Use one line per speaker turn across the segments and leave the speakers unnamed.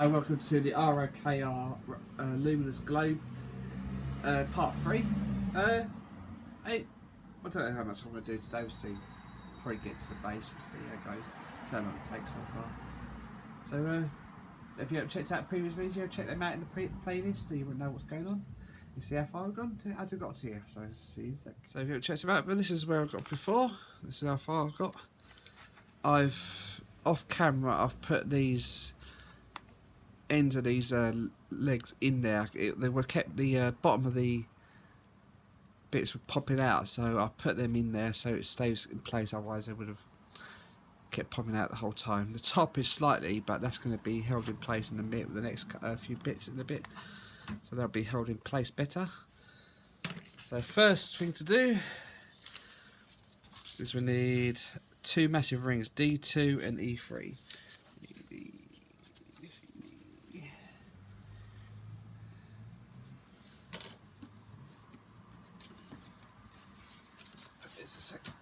Welcome to the ROKR Luminous Globe part 3. I don't know how much I'm going to do today. We'll see. Probably get to the base. We'll see how it goes. See how long it takes so far. So if you haven't checked out previous videos, you check them out in the playlist so you will know what's going on. You see how far I've gone to, how I've got to here. So see you in a sec. So if you haven't checked them out, but this is where I've got before. This is how far I've got. Off camera I've put these ends of these legs in there. They were kept, the bottom of the bits were popping out, so I put them in there so it stays in place, otherwise they would have kept popping out the whole time. The top is slightly, but that's going to be held in place in the bit with the next few bits in the bit, so they'll be held in place better. So first thing to do is we need two massive rings, D2 and E3.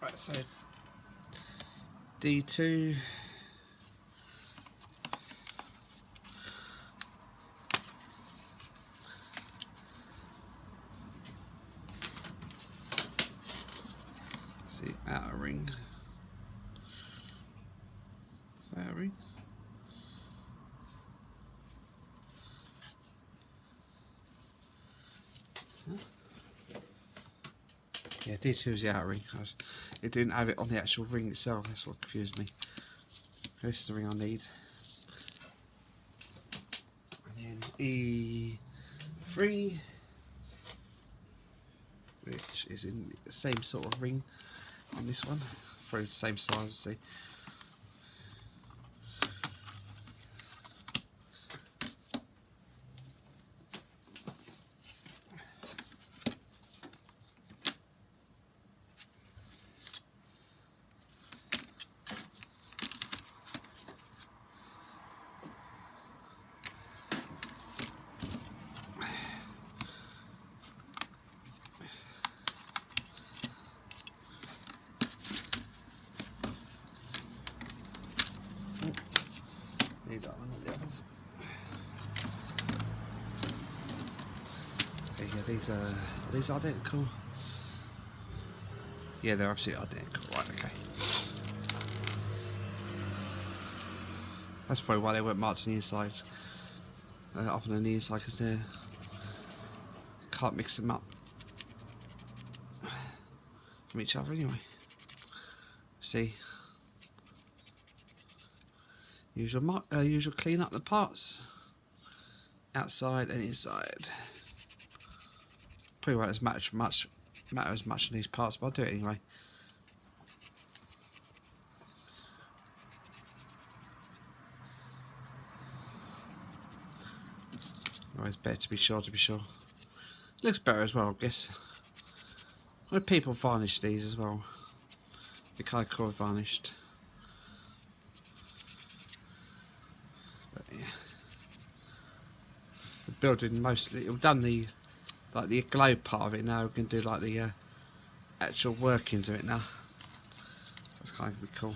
Right, so D2, see, outer ring, outer ring, yeah, D2 is the outer ring. It didn't have it on the actual ring itself, that's what confused me. This is the ring I need. And then E3, which is in the same sort of ring on this one, probably the same size, see. Need that one, not the others. Okay, yeah, are these identical? Yeah, they're absolutely identical. Right, okay. That's probably why they weren't marked on the inside. Often on the inside, because they can't mix them up from each other anyway. See. Usual clean up the parts, outside and inside. Probably won't matter as much in these parts, but I'll do it anyway. Always better to be sure. Looks better as well, I guess. When people varnish these as well, the ROKR varnished. Building mostly, we've done the globe part of it. Now we can do like the actual workings of it now. That's kind of cool.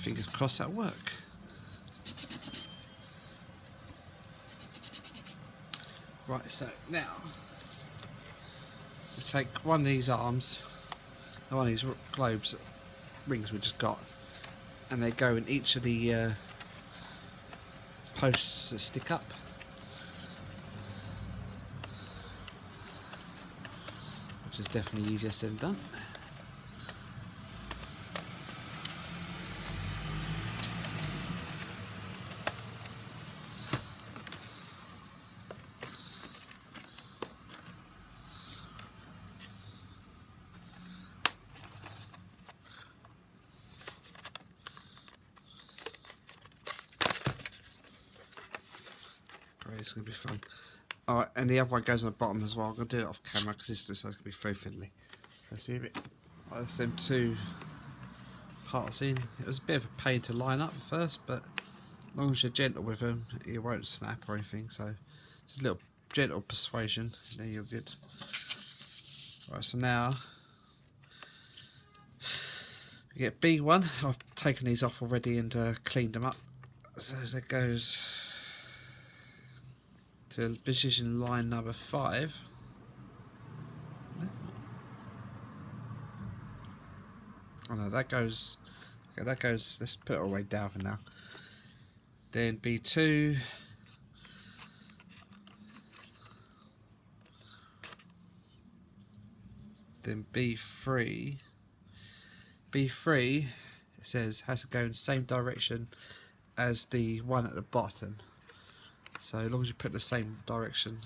Fingers crossed that'll work. Right, so now we take one of these arms, one of these globes, rings we just got, and they go in each of the posts that stick up. Which is definitely easier said than done. It's going to be fun. Alright, and the other one goes on the bottom as well. I'm going to do it off camera because this looks like it's going to be very fiddly. Let's see a bit. That's them two parts in. It was a bit of a pain to line up at first, but as long as you're gentle with them, it won't snap or anything. So just a little gentle persuasion, then you're good. Right, so now We get B1. I've taken these off already and cleaned them up. So that goes to position line number 5. Oh no, that goes. Okay, that goes. Let's put it all the way down for now. Then B2. Then B3. B3, it says, has to go in the same direction as the one at the bottom. So as long as you put the same direction.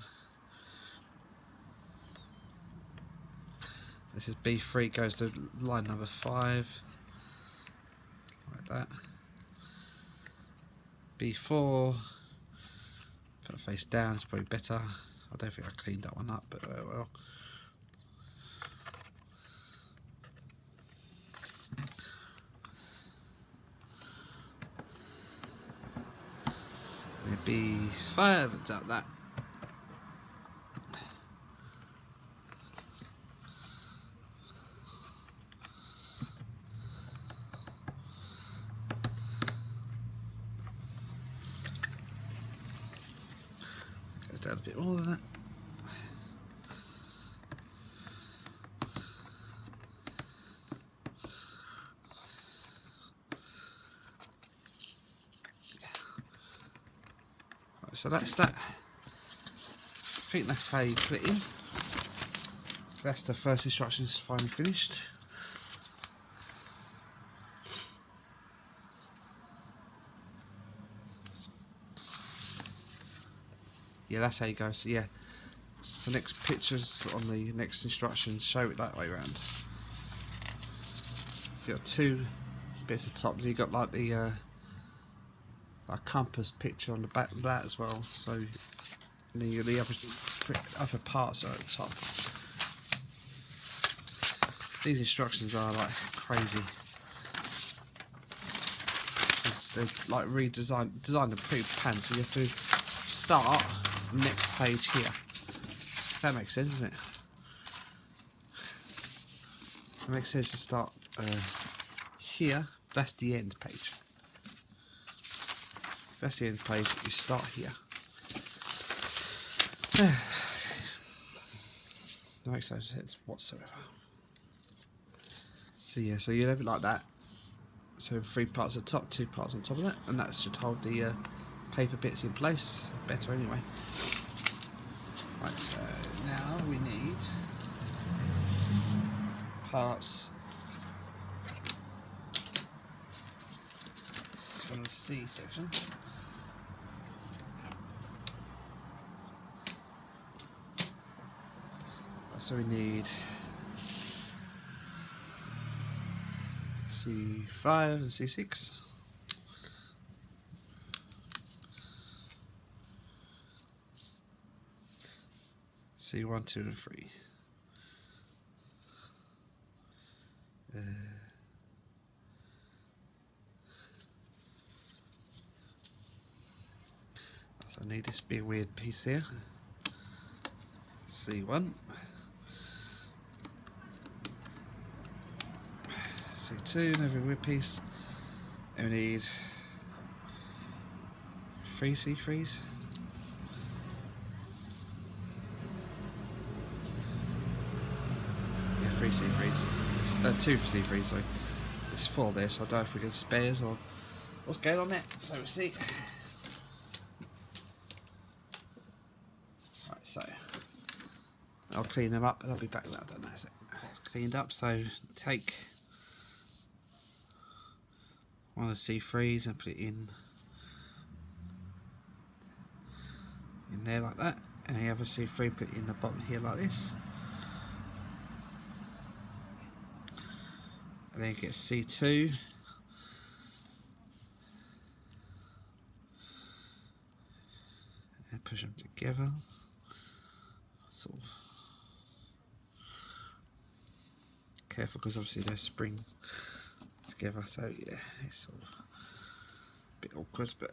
This is B3, goes to line number 5. Like that. B4, put it face down, it's probably better. I don't think I cleaned that one up, but well. B5, it's up that. Goes down a bit more than that. Right, so that's that. I think that's how you put it in. That's the first instructions finally finished. Yeah, that's how you go. So yeah, so next pictures on the next instructions show it that way around. So you got 2 bits of top. So you got like the compass picture on the back of that as well. So and then you got the other parts are at the top. These instructions are like crazy. They've like designed the pre-pan, so you have to start next page here. That makes sense, doesn't it? It makes sense to start here. That's the end page. That's the end page. You start here. That makes no sense whatsoever. So yeah, so you have it like that. So 3 parts at the top, 2 parts on top of that, and that should hold the paper bits in place better anyway. Right, so now we need parts from the C section. So we need C5 and C6. C1, 2 and 3. So I need this big weird piece here. C1. C2, another weird piece. And we need 3 C3s. Yeah, 3 C3s. 2 C3s, sorry. There's 4 there, so I don't know if we get spares or what's going on there. So we'll see. Right, so I'll clean them up and I'll be back when I've done that. So it's cleaned up, so take one of the C3s and put it in there like that, and the other C3 put it in the bottom here like this, and then get C2 and push them together, sort of careful because obviously they spring together, so yeah, it's sort of a bit awkward, but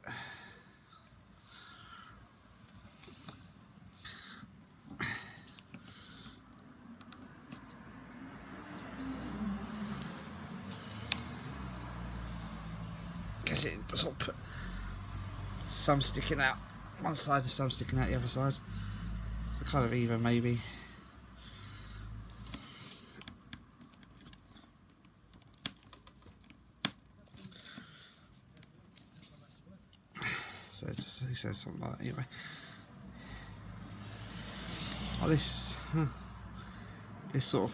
guess it sort of put some sticking out one side and some sticking out the other side. So kind of even maybe. So just he says something like that anyway. Oh, this sort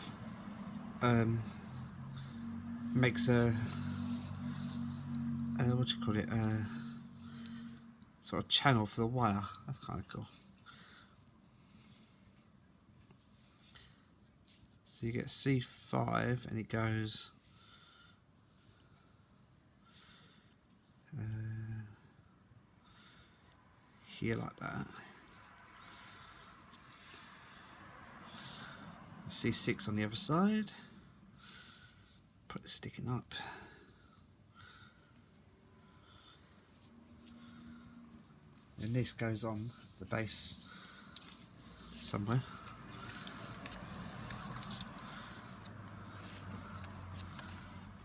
of makes a what do you call it? Sort of channel for the wire. That's kind of cool. So you get C5 and it goes here like that. C6 on the other side. Put it sticking up. And this goes on the base somewhere.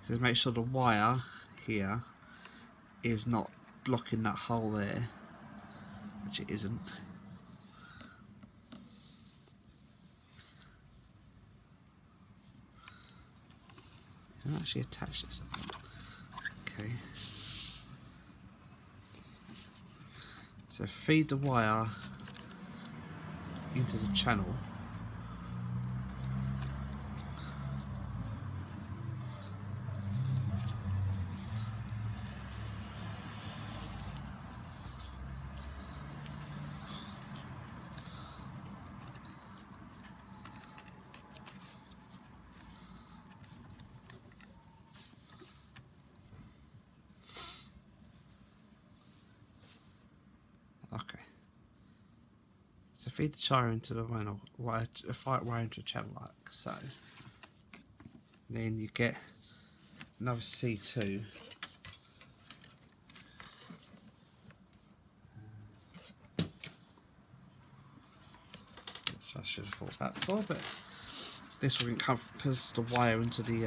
So make sure the wire here is not blocking that hole there, which it isn't. You can actually attach this up. Okay. So feed the wire into the channel. Okay. So feed the wire into the wire into the channel like so. Then you get another C2. Which I should have thought about before, but this will encompass the wire into the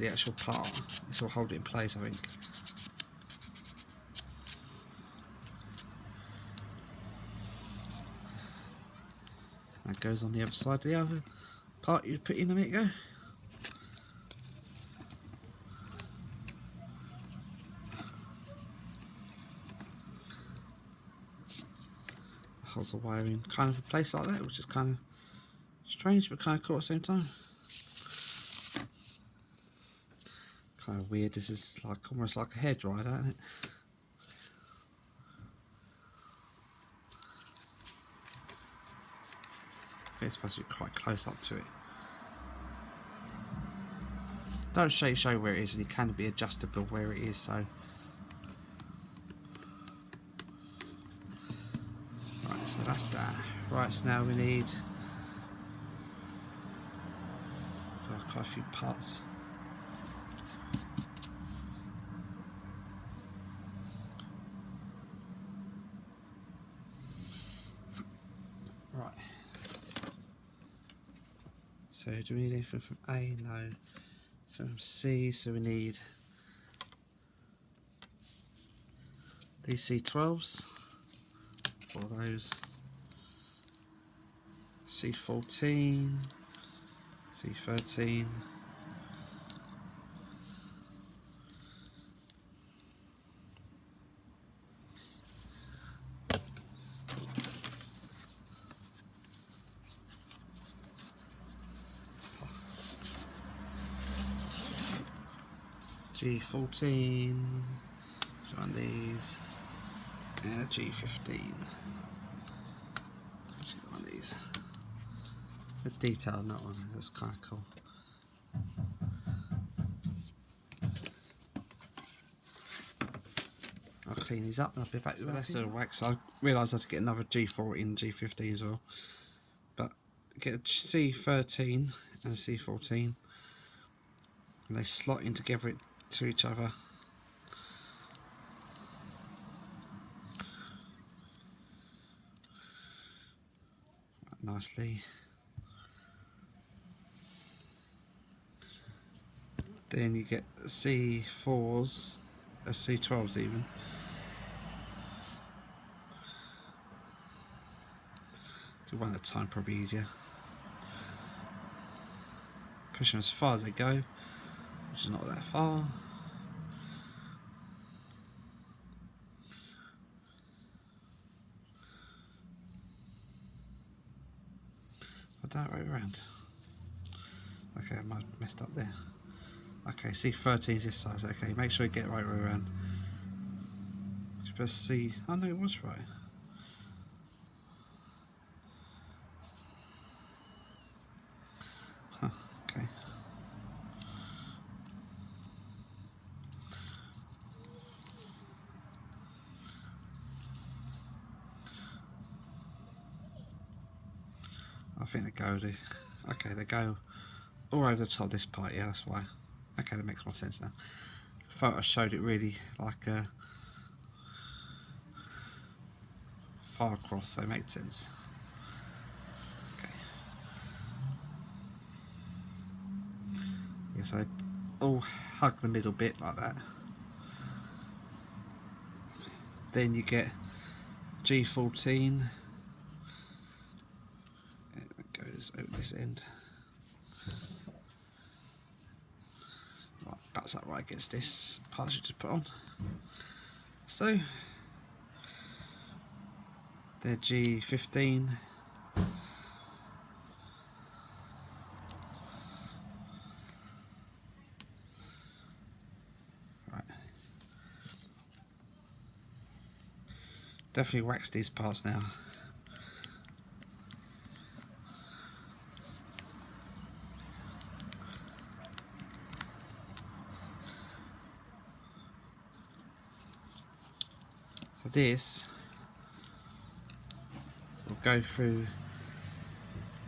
actual part. This will hold it in place, I think. That goes on the other side of the other part you put in a minute ago. Holds the wire in kind of a place like that, which is kind of strange but kind of cool at the same time. Kind of weird. This is like almost like a hairdryer, isn't it? I think it's supposed to be quite close up to it. Don't show where it is, and it can be adjustable where it is. So, right, so that's that. Right, so now we need quite a few parts. Right. So do we need anything from A? No. So from C, so we need these C12s, for those, C14, C13, G14, on these, and G15. On these. The detail on that one, that's kind of cool. I'll clean these up and I'll be back with the rest of the wax. I realised I had to get another G14 and G15 as well. But get a C13 and a C14, and they slot in together to each other. Nicely. Then you get C4s, C12s even. Do one at a time, probably easier. Push them as far as they go, which is not that far. I don't right around. Okay, I might have messed up there. Okay, C13 is this size. Okay, make sure you get it right way around. You're supposed to see. Oh no, it was right. Huh, okay. I think they go to. Okay, they go all over the top of this part. Yeah, that's why. Okay, that makes more sense now. The photo showed it really like far across, so it makes sense. Okay. Yeah, so they all hug the middle bit like that. Then you get G14. It goes over this end. Right, butts up right against this part I should just put on. So they're G15. Right. Definitely wax these parts now. So this will go through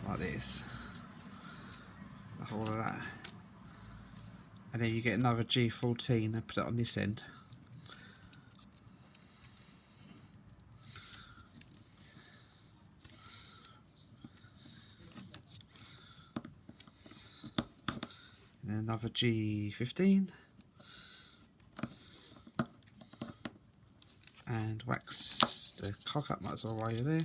like this, the whole of that, and then you get another G14 and put it on this end. And then another G15. And wax the cock up, might as well while you're there.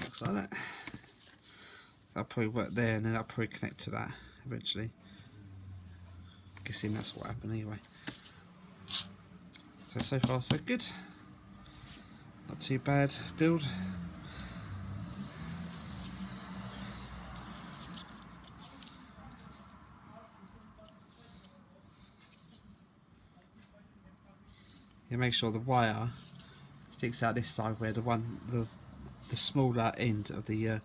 Looks like that. That'll probably work there, and then that'll probably connect to that eventually. Guessing that's what happened anyway. So far so good. Not too bad build. You make sure the wire sticks out this side where the smaller end of the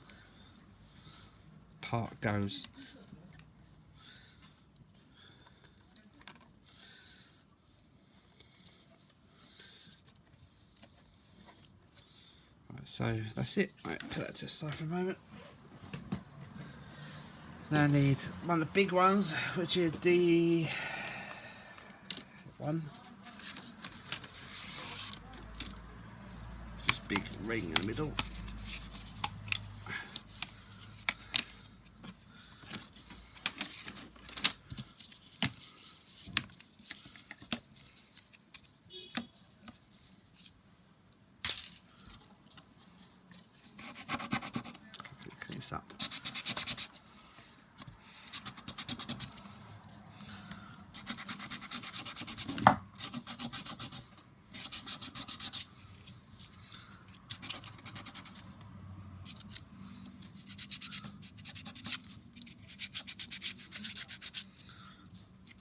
part goes. Right, so that's it. Right, put that to the side for a moment. Now I need one of the big ones, which is the one. This big ring in the middle. Clean this up.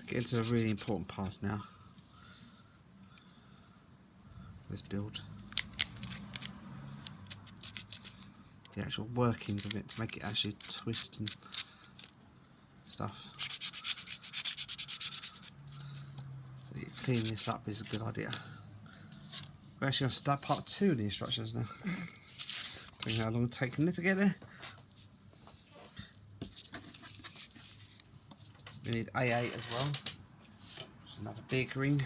Get into a really important part now. This build. The actual workings of it to make it actually twist and stuff. So cleaning this up is a good idea. We're actually going to start part 2 of the instructions now. Don't know how long it's taken it to get there. We need A8 as well. There's another big ring.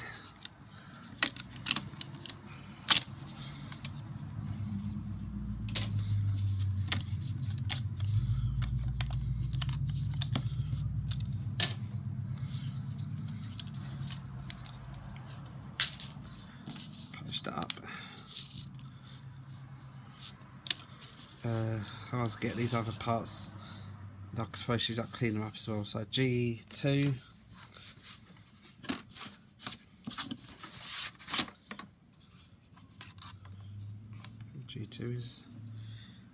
I was get these other parts. I suppose she's up clean them up as well. So G2. G2 is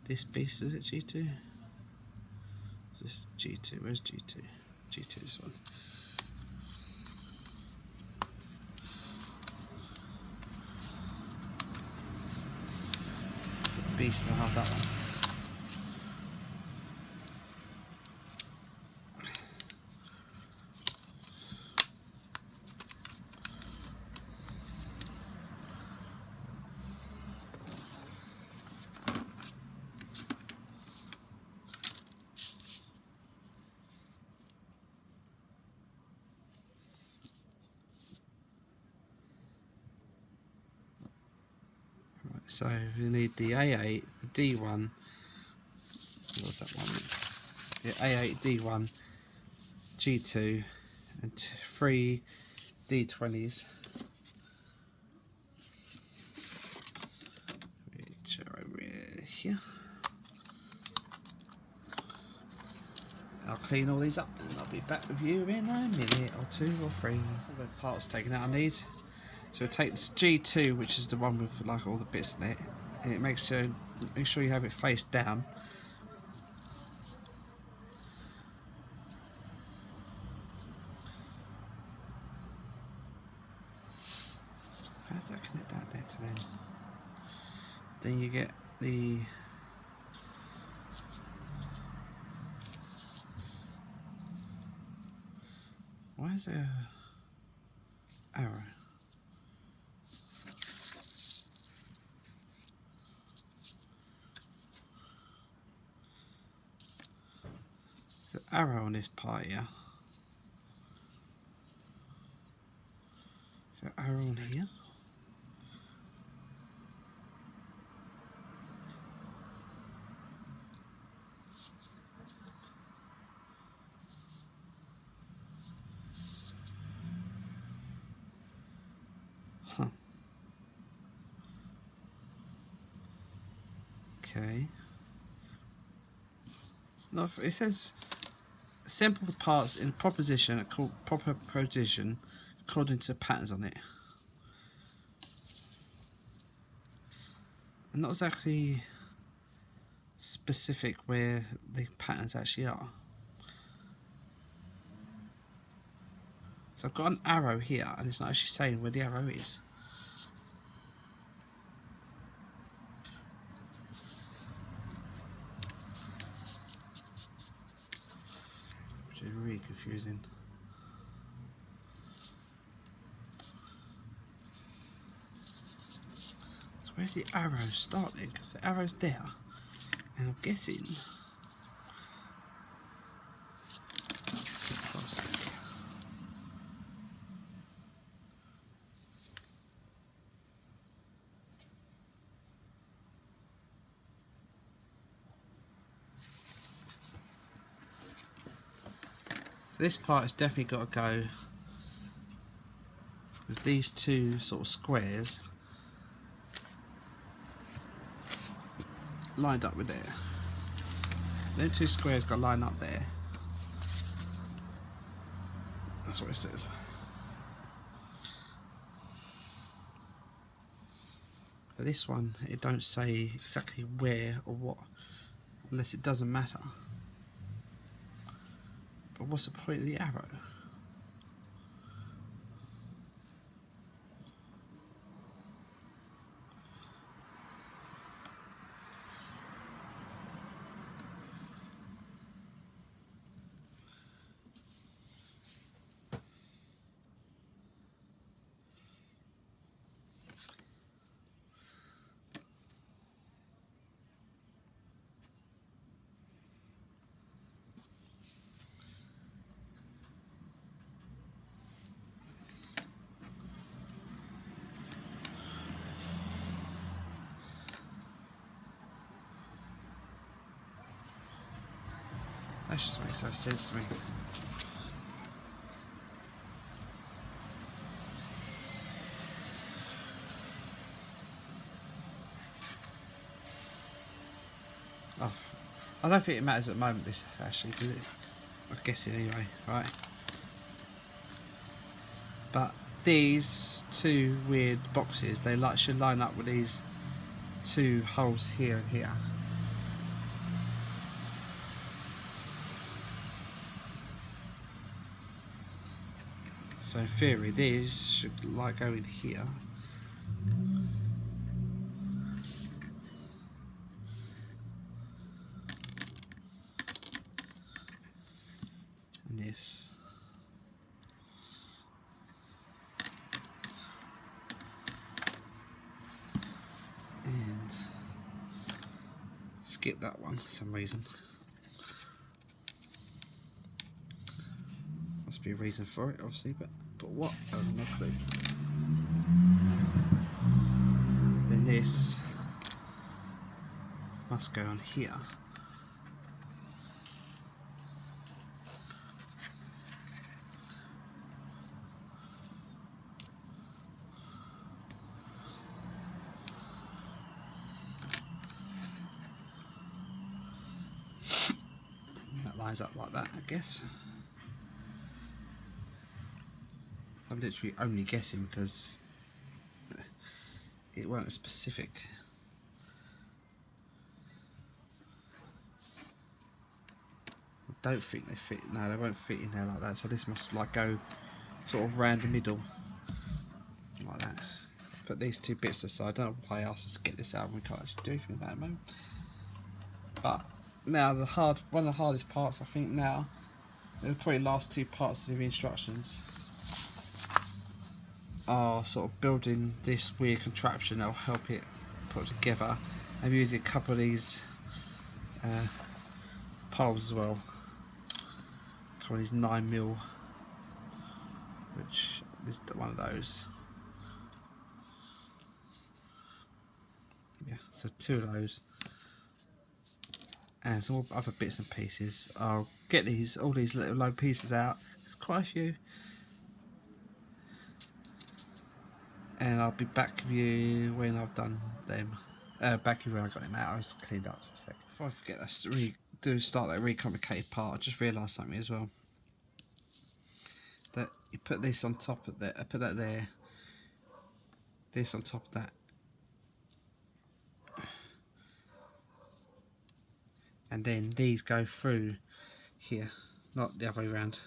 this beast, is it G2? Is this G2? Where's G2? G2 is one. It's a beast, and I'll have that one. So we need the A8, D1, what's that one? Yeah, A8, D1, G2, and 3 D20s, which are over here. I'll clean all these up and I'll be back with you in a minute or 2 or 3. Some of the parts taken out I need. So take this G2, which is the one with like all the bits in it, and it make sure you have it face down. How does that connect that there to then? Then you get the why is there an arrow? There's an arrow on this part here. Is there an arrow on here? Huh. Okay. No, it says assemble the parts in proper position according to patterns on it. And not exactly specific where the patterns actually are. So I've got an arrow here and it's not actually saying where the arrow is. Which is really confusing. So where's the arrow starting? Because the arrow's there. And I'm guessing this part has definitely got to go with these two sort of squares lined up with there. Them two squares got to line up there. That's what it says. But this one, it don't say exactly where or what, unless it doesn't matter. But what's the point of the arrow? That just makes no sense to me. Oh, I don't think it matters at the moment, this actually, does it? I'm guessing anyway, right? But these two weird boxes, they should line up with these two holes here and here. So in theory, these should go in here. And this. And skip that one for some reason. Must be a reason for it, obviously, but what? I have no clue. Then this must go on here. That lines up like that, I guess. I'm literally only guessing because it weren't specific. I don't think they fit. No, they won't fit in there like that. So this must go sort of round the middle like that. Put these two bits aside. I don't know why I asked us to get this out and we can't actually do anything with that at the moment. But now one of the hardest parts, I think now, the probably last two parts of the instructions are sort of building this weird contraption that'll help it put together. I'm using a couple of these poles as well. A couple of these 9mm, which is one of those. Yeah, so two of those. And some other bits and pieces. I'll get all these little low pieces out. There's quite a few. And I'll be back with you when I've done them. Back with you when I got them out. I was cleaned up for a sec. Before I forget, let's start that really complicated part. I just realised something as well. That you put this on top of that. I put that there. This on top of that. And then these go through here, not the other way around.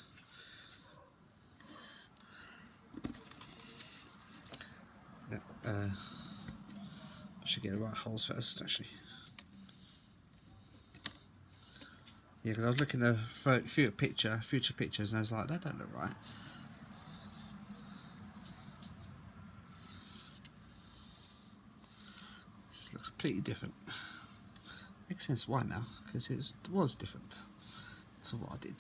I should get the right holes first, actually. Yeah, because I was looking at a future pictures, and I was like, that don't look right. This looks completely different. Makes sense why now, because it was different to what I did.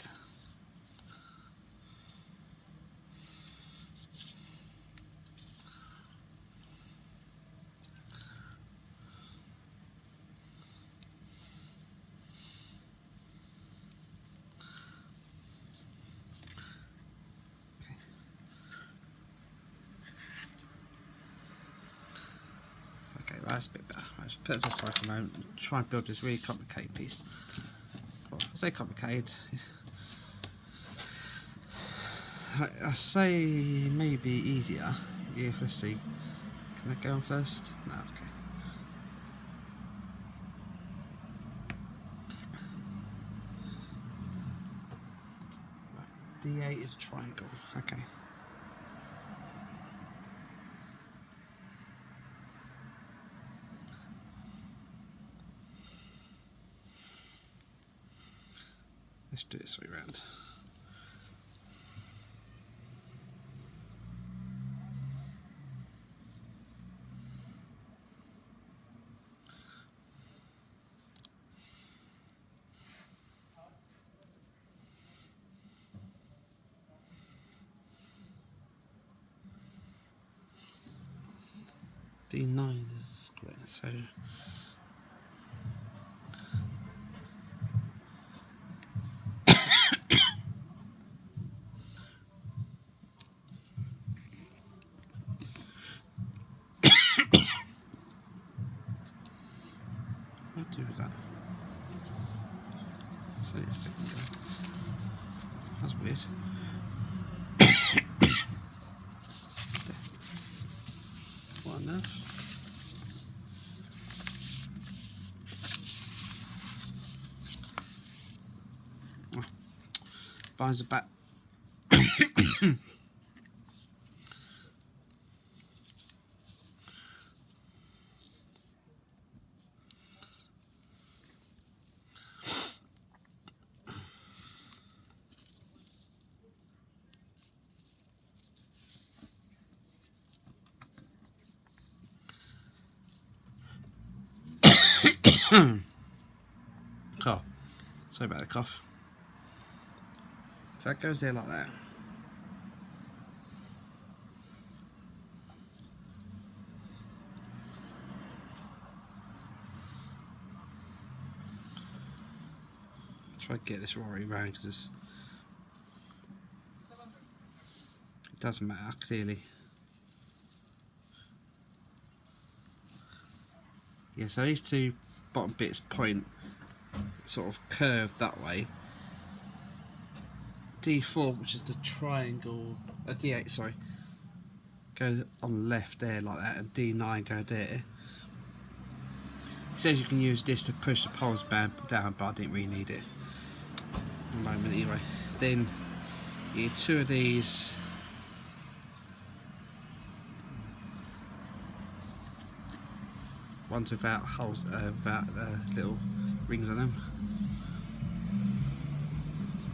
Okay, well, that's a bit better. Let's put it aside for a moment and try and build this really complicated piece. Well, I say complicated. I say maybe easier. Yeah, let's see. Can I go on first? No, okay. Right, D8 is a triangle. Okay. Let's do it this way around. D9 is a square, so what do I do with that? So it's a second ago. That's weird. What on earth? Oh, buys a bat. Cough. Sorry about the cough. So that goes there like that. Try to get this Rory round because it doesn't matter clearly. Yeah, so these two bottom bits point sort of curved that way. D4, which is the triangle, D8, sorry, go on the left there like that, and D9 go there. It says you can use this to push the poles down, but I didn't really need it at the moment anyway. Then you need two of these. Ones without holes, without little rings on them,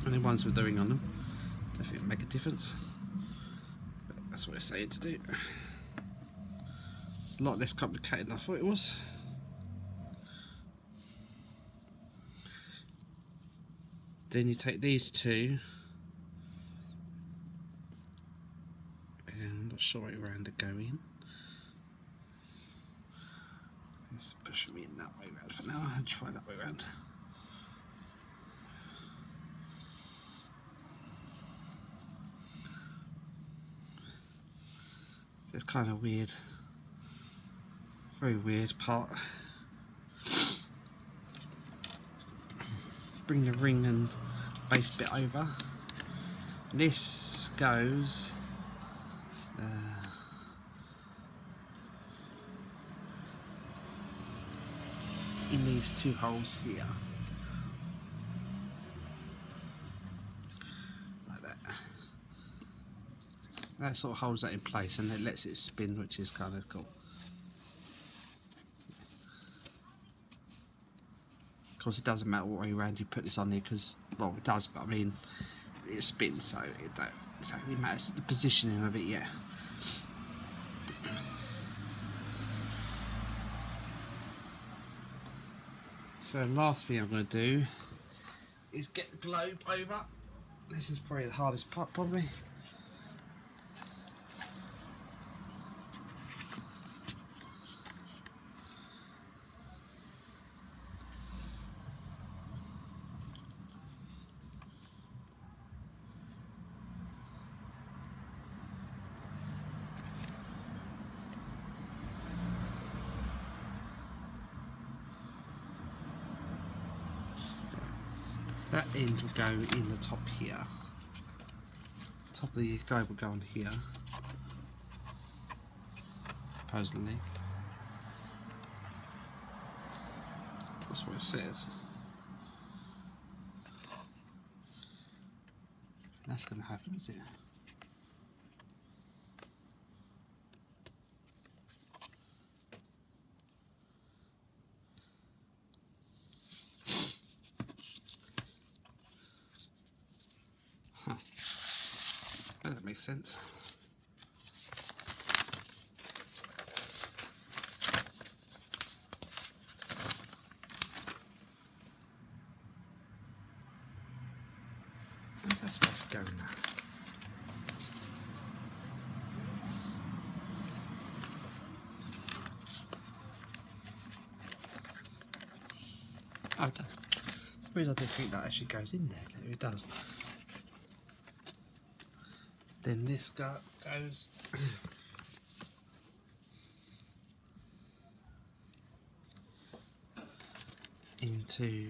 and then ones with the ring on them. Don't think it'll make a difference, but that's what it's saying to do. A lot less complicated than I thought it was. Then you take these two, and I'm not sure what round to go in. It's pushing me in that way round for now. I'll try that way round. It's kind of weird, very weird part. Bring the ring and base bit over. This goes in these two holes here, like that. That sort of holds that in place and it lets it spin, which is kind of cool. Of course, it doesn't matter what way around you put this on here because, well, it does, but I mean, it spins, so it don't exactly matter the positioning of it yet. So, last thing I'm going to do is get the globe over. This is probably the hardest part, probably. That end will go in the top here. Top of the globe will go on here, supposedly. That's what it says. That's going to happen, is it? Huh. That makes sense. Where's that supposed to go now? Oh, it does. I suppose I did think that actually goes in there. It does. Then this goes into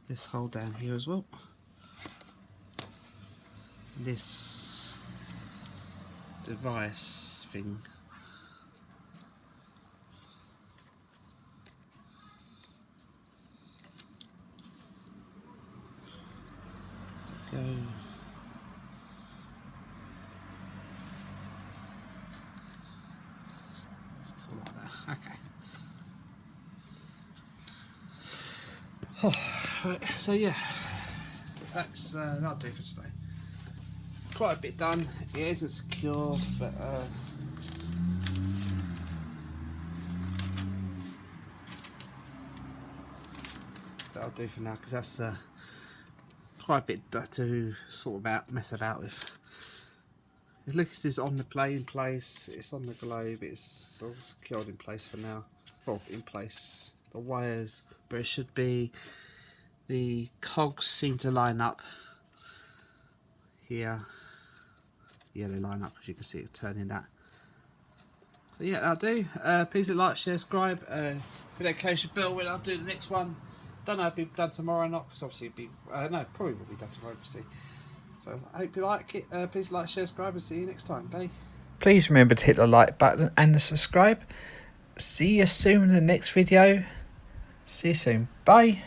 this hole down here as well. This device thing. So go. Like that. Okay. Oh, right, so yeah, that's that'll do for today. Quite a bit done. It isn't secure, but that'll do for now, because that's quite a bit to sort about mess about with. It looks this on the plane in place. It's on the globe. It's all secured in place for now. Well, in place. The wires where it should be. The cogs seem to line up here. Yeah, they line up, as you can see it turning that. So yeah, that'll do. Please like, share, subscribe. Hit that notification bell when I'll do the next one. Don't know if it'll be done tomorrow or not, because obviously it'll be no, probably will be done tomorrow. We'll see. So I hope you like it. Please like, share, subscribe, and see you next time. Bye.
Please remember to hit the like button and the subscribe. See you soon in the next video. See you soon. Bye.